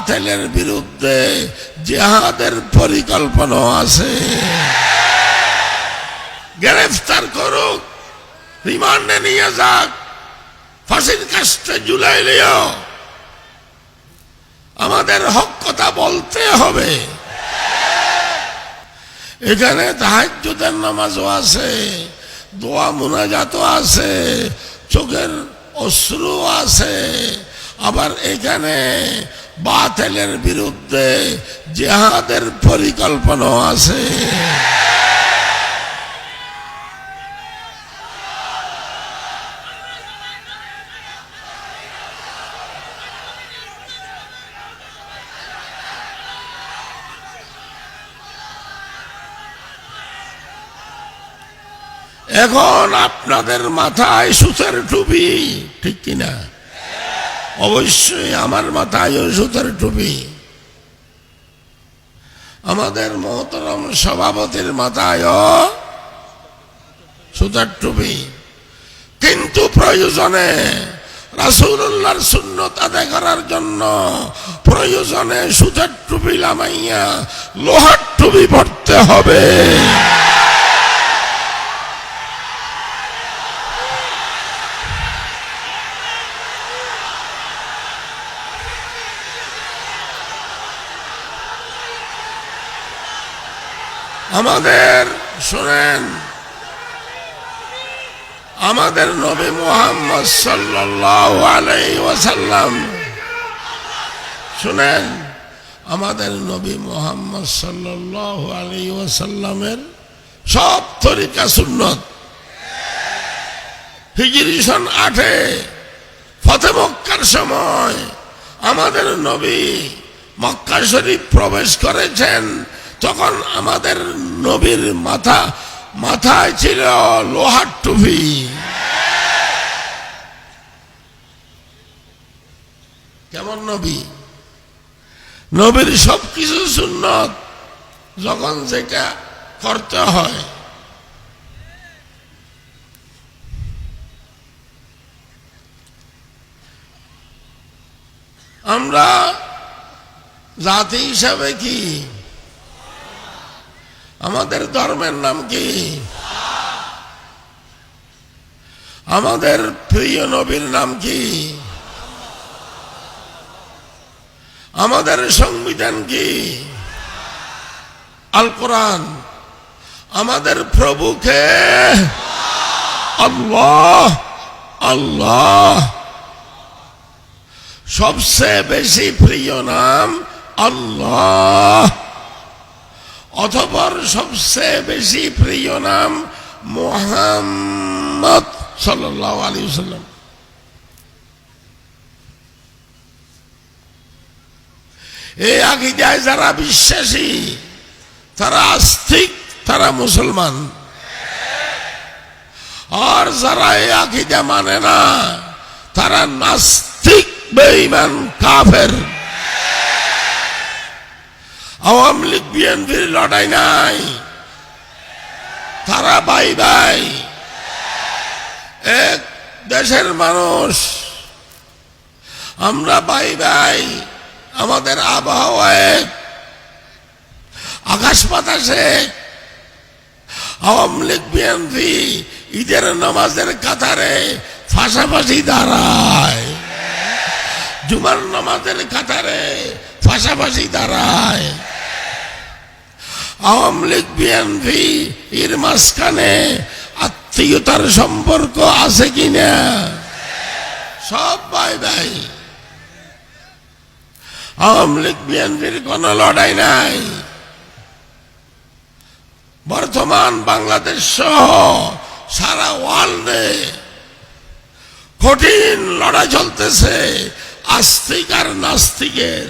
বাতিলের বিরুদ্ধে জিহাদের পরিকল্পনা আছে। গ্রেফতার করুক, রিমান্ডে নিয়ে যাক, ফাঁসির কাস্টে ঝুলাইলেও আমাদের হক কথা বলতে হবে। এখানে তাহাজ্জুদের নামাজও আছে, দোয়া মুনাজাতও আছে, চোখের অশ্রু আছে, আবার এখানে বাতিলের বিরুদ্ধে জিহাদের পরিকল্পনা আছে। এখন আপনাদের মাথায় সুতার টুপি, ঠিক কিনা? অবশ্যই আমার মাথায়ও সুতার টুপি, আমাদের মহতরম সভাপতির মাথায়ও সুতার টুপি। কিন্তু প্রয়োজনে রাসূলুল্লাহর সুন্নত আদায় করার জন্য প্রয়োজনে সুতার টুপি লামাইয়া লোহার টুপি পড়তে হবে। আমাদের শুনেন, আমাদের নবী মুহাম্মদ সাল্লাল্লাহু আলাইহি ওয়াসাল্লাম, শুনেন, আমাদের নবী মুহাম্মদ সাল্লাল্লাহু আলাইহি ওয়াসাল্লামের সব তরিকা সুন্নত। হিজরি সন 8-এ ফতে মক্কার সময় আমাদের নবী মক্কা শরীফ প্রবেশ করেছেন, তখন আমাদের নবীর মাথায় ছিল লোহার টুপি। কেমন নবী? নবীর সবকিছু সুন্নত, যখন যেটা করতে হয়। আমরা জাতি হিসাবে কি, আমাদের ধর্মের নাম কি? আমাদের প্রিয় নবীর নাম কি? আমাদের সংবিধান কি? আল কোরআন। আমাদের প্রভুকে আল্লাহ আল্লাহ, সবচেয়ে বেশি প্রিয় নাম আল্লাহ, অথবা সবচেয়ে বেশি প্রিয় নাম মুহাম্মদ সাল্লাল্লাহু আলাইহি ওয়াসাল্লাম। এই আকীদায় যারা বিশ্বাসী তারা আস্তিক, তারা মুসলমান। আর যারা এই আকীদা মানে না তারা নাস্তিক, বেঈমান, কাফের। আওয়ামী লীগ বিএনপির লড়াই নাই, তারা ভাই ভাই, এক দেশের মানুষ, আমরা ভাই ভাই। আমাদের আবহাওয়া এক, আকাশ বাতাসে। আওয়ামী লীগ বিএনপি ঈদের নামাজের কাতারে পাশাপাশি দাঁড়ায়, জুমার নামাজের কাতারে পাশাপাশি দাঁড়ায়। আওয়ামী লীগ বিএনপি এর মাঝখানে আত্মীয়তার সম্পর্ক আছে কিনা? সব ভাই ভাই। আওয়ামী লীগ বিএনপির কোন লড়াই নাই। বর্তমান বাংলাদেশ সহ সারা ওয়ার্ল্ডে কঠিন লড়াই চলতেছে আস্তিক আর নাস্তিকের।